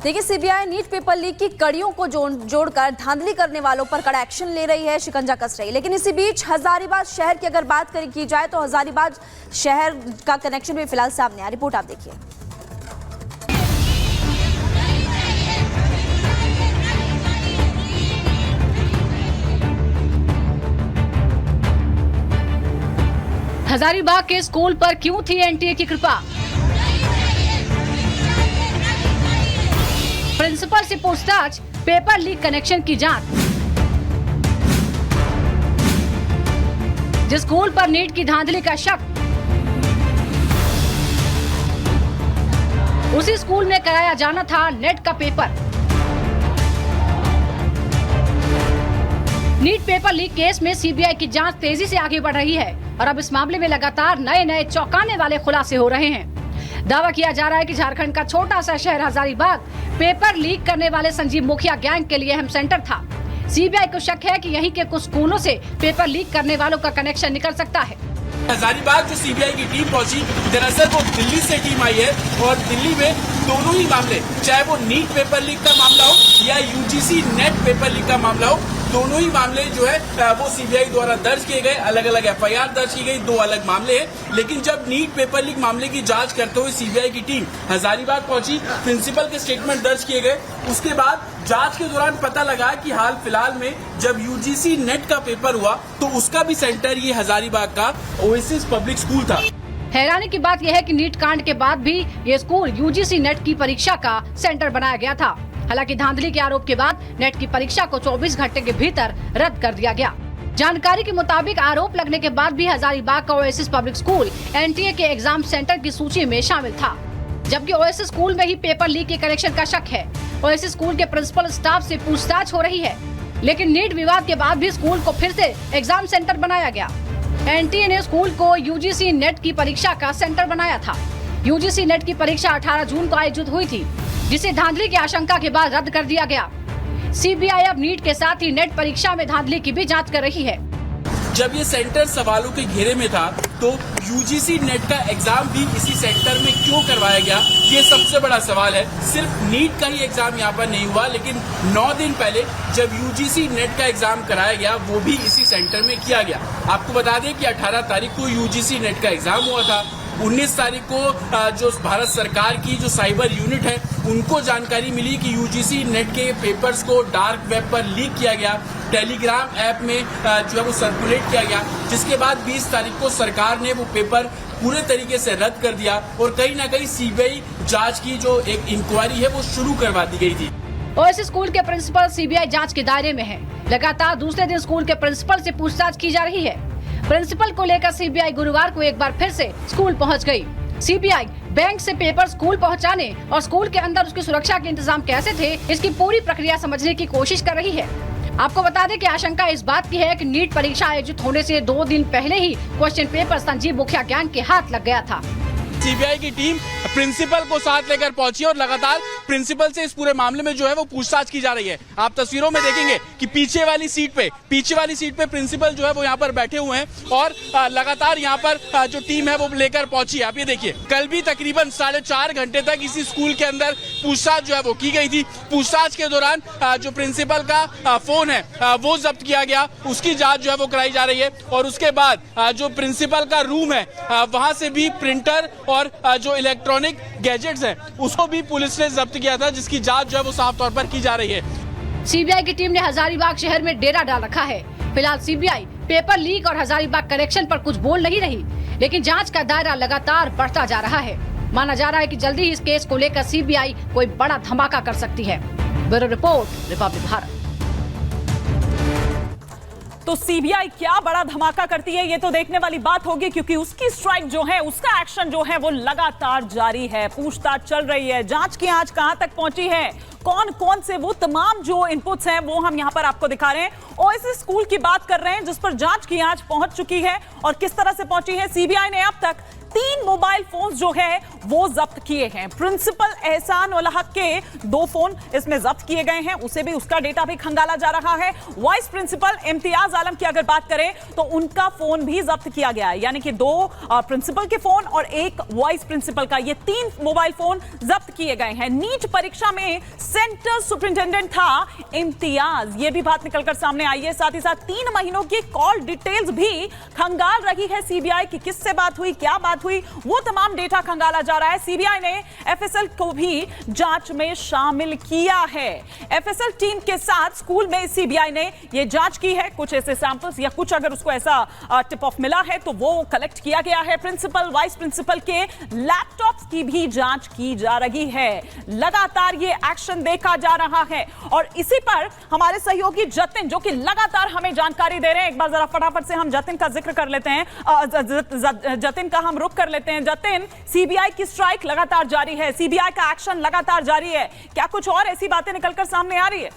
देखिए, CBI NEET paper leak की कड़ियों को जोड़कर धांधली करने वालों पर कड़ा एक्शन ले रही है, शिकंजा कस रही है। लेकिन इसी बीच हजारीबाग शहर की अगर बात की जाए तो हजारीबाग शहर का कनेक्शन भी फिलहाल सामने आया। रिपोर्ट आप देखिए। हजारीबाग के स्कूल पर क्यों थी एनटीए की कृपा? प्रिंसिपल से पूछताछ, पेपर लीक कनेक्शन की जांच। जिस स्कूल पर नीट की धांधली का शक, उसी स्कूल में कराया जाना था नेट का paper. NEET paper leak case में सीबीआई की जांच तेजी से आगे बढ़ रही है और अब इस मामले में लगातार नए चौंकाने वाले खुलासे हो रहे हैं। दावा किया जा रहा है कि झारखंड का छोटा सा शहर हजारीबाग पेपर लीक करने वाले संजीव मुखिया गैंग के लिए अहम सेंटर था। सीबीआई को शक है कि यहीं के कुछ स्कूलों से पेपर लीक करने वालों का कनेक्शन निकल सकता है। हजारीबाग जो सीबीआई की टीम पहुंची, दरअसल वो दिल्ली से टीम आई है और दिल्ली में दोनों ही मामले, चाहे वो नीट पेपर लीक का मामला हो या यूजीसी नेट पेपर लीक का मामला हो, दोनों ही मामले जो है वो सीबीआई द्वारा दर्ज किए गए। अलग अलग एफआईआर दर्ज की गई, दो अलग मामले हैं। लेकिन जब नीट पेपर लीक मामले की जांच करते हुए सीबीआई की टीम हजारीबाग पहुंची, प्रिंसिपल के स्टेटमेंट दर्ज किए गए। उसके बाद जांच के दौरान पता लगा कि हाल फिलहाल में जब यूजीसी नेट का पेपर हुआ तो उसका भी सेंटर ये हजारीबाग का ओएसिस पब्लिक स्कूल था। हैरानी की बात यह है कि नीट कांड के बाद भी ये स्कूल यूजीसी नेट की परीक्षा का सेंटर बनाया गया था। हालांकि धांधली के आरोप के बाद नेट की परीक्षा को 24 घंटे के भीतर रद्द कर दिया गया। जानकारी के मुताबिक आरोप लगने के बाद भी हजारीबाग का ओएसिस पब्लिक स्कूल एनटीए के एग्जाम सेंटर की सूची में शामिल था, जबकि ओएसिस स्कूल में ही पेपर लीक के कनेक्शन का शक है। ओएसिस स्कूल के प्रिंसिपल स्टाफ से पूछताछ हो रही है, लेकिन नीट विवाद के बाद भी स्कूल को फिर से एग्जाम सेंटर बनाया गया। एनटीए ने स्कूल को यूजीसी नेट की परीक्षा का सेंटर बनाया था। यूजीसी नेट की परीक्षा 18 जून को आयोजित हुई थी, जिसे धांधली की आशंका के बाद रद्द कर दिया गया। सीबीआई अब नीट के साथ ही नेट परीक्षा में धांधली की भी जांच कर रही है। जब ये सेंटर सवालों के घेरे में था तो यूजीसी नेट का एग्जाम भी इसी सेंटर में क्यों करवाया गया, ये सबसे बड़ा सवाल है। सिर्फ नीट का ही एग्जाम यहाँ पर नहीं हुआ, लेकिन 9 दिन पहले जब यूजीसी नेट का एग्जाम कराया गया वो भी इसी सेंटर में किया गया। आपको बता दें कि 18 तारीख को यूजीसी नेट का एग्जाम हुआ था। 19 तारीख को जो भारत सरकार की जो साइबर यूनिट है उनको जानकारी मिली कि यूजीसी नेट के पेपर्स को डार्क वेब पर लीक किया गया, टेलीग्राम ऐप में जो है वो सर्कुलेट किया गया, जिसके बाद 20 तारीख को सरकार ने वो पेपर पूरे तरीके से रद्द कर दिया और कहीं ना कहीं सीबीआई जांच की जो एक इंक्वायरी है वो शुरू करवा दी गई थी। ओएसिस स्कूल के प्रिंसिपल सीबीआई जांच के दायरे में है। लगातार दूसरे दिन स्कूल के प्रिंसिपल से पूछताछ की जा रही है। प्रिंसिपल को लेकर सीबीआई गुरुवार को एक बार फिर से स्कूल पहुंच गई। सीबीआई बैंक से पेपर स्कूल पहुंचाने और स्कूल के अंदर उसकी सुरक्षा के इंतजाम कैसे थे, इसकी पूरी प्रक्रिया समझने की कोशिश कर रही है। आपको बता दें कि आशंका इस बात की है कि नीट परीक्षा आयोजित होने से 2 दिन पहले ही क्वेश्चन पेपर संजीव मुखिया गैंग के हाथ लग गया था। सीबीआई की टीम प्रिंसिपल को साथ लेकर पहुंची और लगातार प्रिंसिपल से इस पूरे मामले में जो है वो पूछताछ की जा रही है। आप तस्वीरों में देखेंगे कि पीछे वाली सीट पे प्रिंसिपल जो है वो यहाँ पर बैठे हुए हैं और लगातार यहाँ पर जो टीम है वो लेकर पहुंची है। आप ये देखिए, कल भी तकरीबन 4.5 घंटे तक इसी स्कूल के अंदर पूछताछ जो है वो की गई थी। पूछताछ के दौरान जो प्रिंसिपल का फोन है वो जब्त किया गया, उसकी जाँच जो है वो कराई जा रही है और उसके बाद जो प्रिंसिपल का रूम है वहाँ से भी प्रिंटर और जो इलेक्ट्रॉनिक गैजेट्स हैं उसको भी पुलिस ने जब्त किया था, जिसकी जांच जो है वो साफ तौर पर की जा रही है। सीबीआई की टीम ने हजारीबाग शहर में डेरा डाल रखा है। फिलहाल सीबीआई पेपर लीक और हजारीबाग कनेक्शन पर कुछ बोल नहीं रही, लेकिन जांच का दायरा लगातार बढ़ता जा रहा है। माना जा रहा है कि जल्दी ही इस केस को लेकर सीबीआई कोई बड़ा धमाका कर सकती है। Bureau report, Republic Bharat. तो सीबीआई क्या बड़ा धमाका करती है ये तो देखने वाली बात होगी, क्योंकि उसकी स्ट्राइक जो है, उसका एक्शन जो है वो लगातार जारी है। पूछताछ चल रही है, जांच की आंच कहां तक पहुंची है, कौन कौन से वो तमाम जो इनपुट्स हैं वो हम यहां पर आपको दिखा रहे हैं। ओएसिस स्कूल की बात कर रहे हैं जिस पर जांच की आज पहुंच चुकी है और किस तरह से पहुंची है। सीबीआई ने अब तक 3 मोबाइल फोन जो है वो जब्त किए हैं। प्रिंसिपल एहसान उल हक के 2 फोन इसमें जब्त किए गए हैं, उसे भी उसका डेटा भी खंगाला जा रहा है। वाइस प्रिंसिपल इम्तियाज आलम की अगर बात करें तो उनका फोन भी जब्त किया गया है, यानी कि 2 प्रिंसिपल के फोन और 1 वाइस प्रिंसिपल का, ये 3 मोबाइल फोन जब्त किए गए हैं। नीट परीक्षा में सेंटर सुपरिंटेंडेंट था इम्तियाज, ये भी बात निकलकर सामने आई है। साथ ही साथ 3 महीनों की कॉल डिटेल्स भी खंगाल रही है सीबीआई की, किससे बात हुई, क्या बात हुई, वो तमाम डेटा खंगाला जा रहा है। सीबीआई ने एफएसएल को भी जांच में शामिल किया है। एफएसएल टीम के साथ स्कूल में सीबीआई ने ये जांच की है। कुछ ऐसे सैंपल्स या कुछ अगर उसको ऐसा टिप ऑफ मिला है तो वो कलेक्ट किया गया है। प्रिंसिपल वाइस प्रिंसिपल के लैपटॉप्स की भी जांच की जा रही है। लगातार ये एक्शन देखा जा रहा है और इसी पर हमारे सहयोगी जतिन जो कि लगातार हमें जानकारी दे रहे हैं। एक बार जरा फटाफट से हम जतिन का जिक्र कर लेते हैं, जतिन का हम रुख कर लेते हैं। जतिन, सीबीआई की स्ट्राइक लगातार जारी है, सीबीआई का एक्शन लगातार जारी है, क्या कुछ और ऐसी बातें निकलकर सामने आ रही है?